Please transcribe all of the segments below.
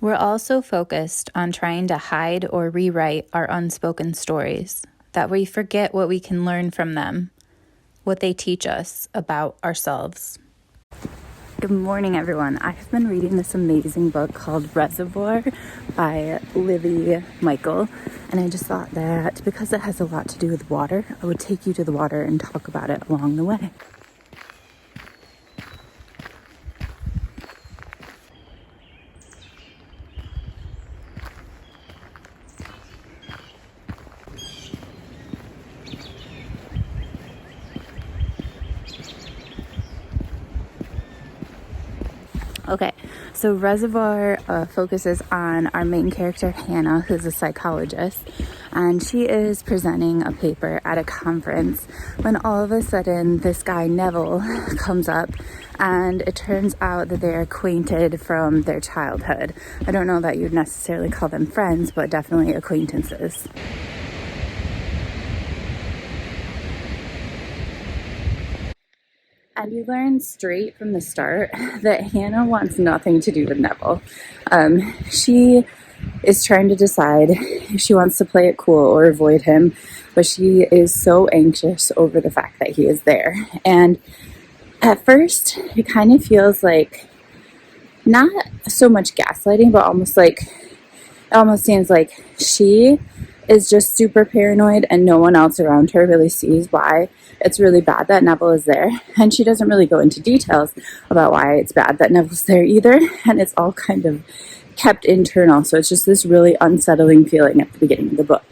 We're also focused on trying to hide or rewrite our unspoken stories, that we forget what we can learn from them, what they teach us about ourselves. Good morning, everyone. I have been reading this amazing book called Reservoir by Livi Michael, and I just thought that because it has a lot to do with water, I would take you to the water and talk about it along the way. Okay, so Reservoir focuses on our main character, Hannah, who's a psychologist, and she is presenting a paper at a conference when all of a sudden this guy, Neville, comes up, and it turns out that they're acquainted from their childhood. I don't know that you'd necessarily call them friends, but definitely acquaintances. And you learn straight from the start that Hannah wants nothing to do with Neville. She is trying to decide if she wants to play it cool or avoid him, but she is so anxious over the fact that he is there. And at first, it kind of feels like not so much gaslighting, but it almost seems like she is just super paranoid and no one else around her really sees why it's really bad that Neville is there. And she doesn't really go into details about why it's bad that Neville's there either. And it's all kind of kept internal. So it's just this really unsettling feeling at the beginning of the book.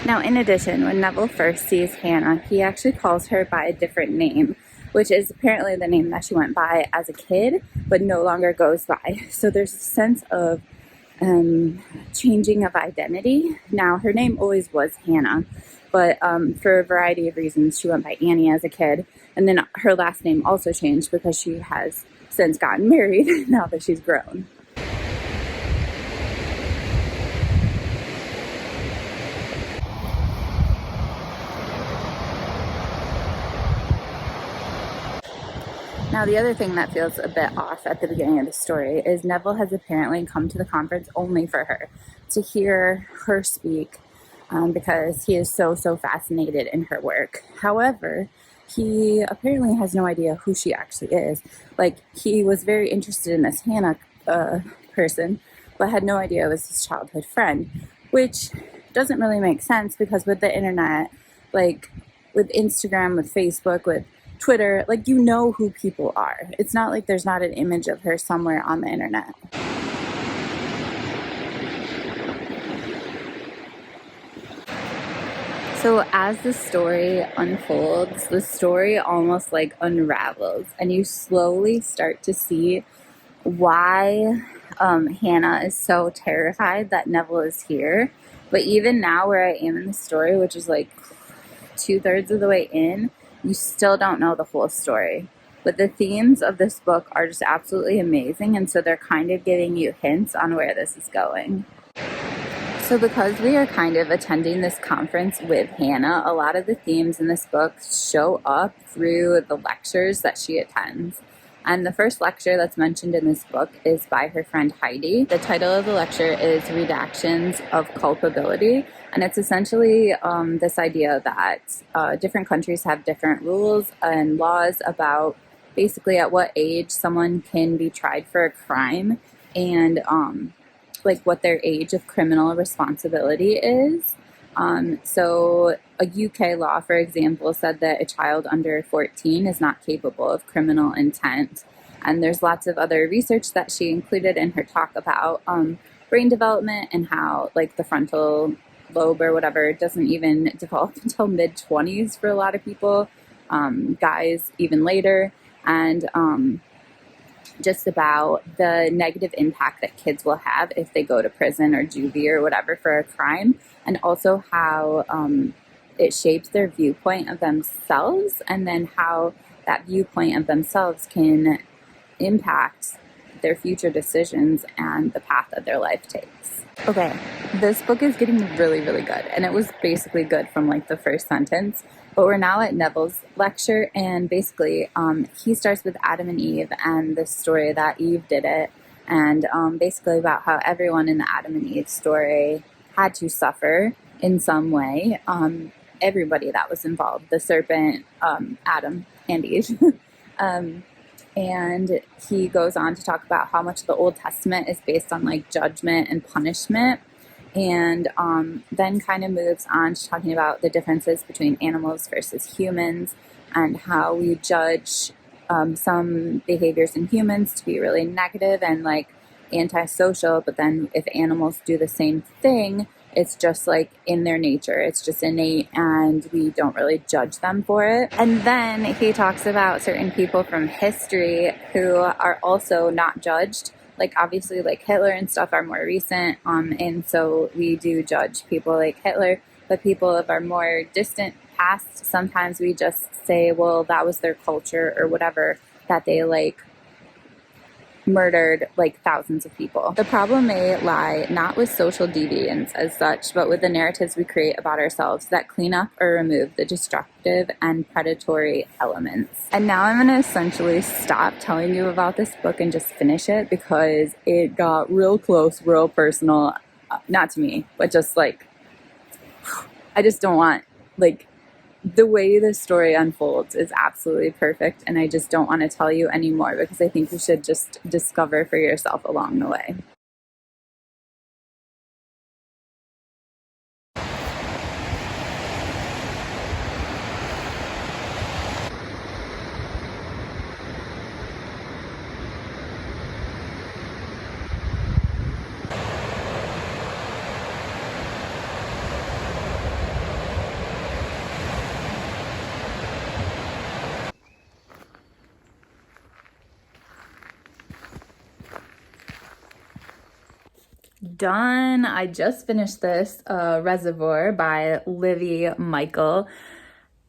Now, in addition, when Neville first sees Hannah, he actually calls her by a different name, which is apparently the name that she went by as a kid, but no longer goes by. So there's a sense of changing of identity. Now, her name always was Hannah, but for a variety of reasons, she went by Annie as a kid. And then her last name also changed because she has since gotten married now that she's grown. Now, the other thing that feels a bit off at the beginning of the story is Neville has apparently come to the conference only for her, to hear her speak, because he is so fascinated in her work. However, he apparently has no idea who she actually is. Like, he was very interested in this Hannah person, but had no idea it was his childhood friend, which doesn't really make sense because with the internet, like with Instagram, with Facebook, with Twitter, like, you know who people are. It's not like there's not an image of her somewhere on the internet. So as the story unfolds, the story almost like unravels, and you slowly start to see why Hannah is so terrified that Neville is here. But even now, where I am in the story, which is like 2/3 of the way in, you still don't know the whole story. But the themes of this book are just absolutely amazing, and so they're kind of giving you hints on where this is going. So because we are kind of attending this conference with Hannah, a lot of the themes in this book show up through the lectures that she attends. And the first lecture that's mentioned in this book is by her friend Heidi. The title of the lecture is Redactions of Culpability. And it's essentially this idea that different countries have different rules and laws about basically at what age someone can be tried for a crime and like what their age of criminal responsibility is. So a UK law, for example, said that a child under 14 is not capable of criminal intent. And there's lots of other research that she included in her talk about brain development and how like the frontal lobe or whatever doesn't even develop until mid-20s for a lot of people, guys even later. And just about the negative impact that kids will have if they go to prison or juvie or whatever for a crime, and also how it shapes their viewpoint of themselves, and then how that viewpoint of themselves can impact their future decisions and the path that their life takes. Okay, this book is getting really, really good, and it was basically good from like the first sentence, but we're now at Neville's lecture, and basically he starts with Adam and Eve and the story that Eve did it, and basically about how everyone in the Adam and Eve story had to suffer in some way. Everybody that was involved, the serpent, Adam and Eve. And he goes on to talk about how much the Old Testament is based on like judgment and punishment, and then kind of moves on to talking about the differences between animals versus humans and how we judge some behaviors in humans to be really negative and like antisocial, but then if animals do the same thing, it's just like in their nature, it's just innate, and we don't really judge them for it. And then he talks about certain people from history who are also not judged. Like obviously like Hitler and stuff are more recent, and so we do judge people like Hitler, but people of our more distant past, sometimes we just say, well, that was their culture or whatever, that they like murdered like thousands of people. The problem may lie not with social deviance as such, but with the narratives we create about ourselves that clean up or remove the destructive and predatory elements. And now I'm going to essentially stop telling you about this book and just finish it because it got real close, real personal. Not to me, but just like, I just don't want, like, the way the story unfolds is absolutely perfect, and I just don't want to tell you anymore because I think you should just discover for yourself along the way. Done. I just finished this Reservoir by Livi Michael.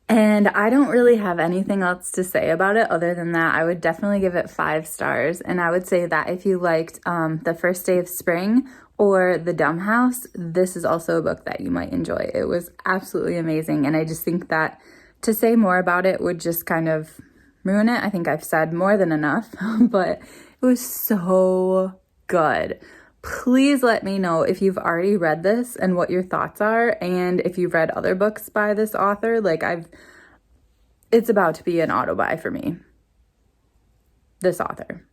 And I don't really have anything else to say about it other than that I would definitely give it 5 stars. And I would say that if you liked The First Day of Spring or The Dumb House, this is also a book that you might enjoy. It was absolutely amazing. And I just think that to say more about it would just kind of ruin it. I think I've said more than enough, but it was so good. Please let me know if you've already read this and what your thoughts are, and if you've read other books by this author. It's about to be an auto buy for me, this author.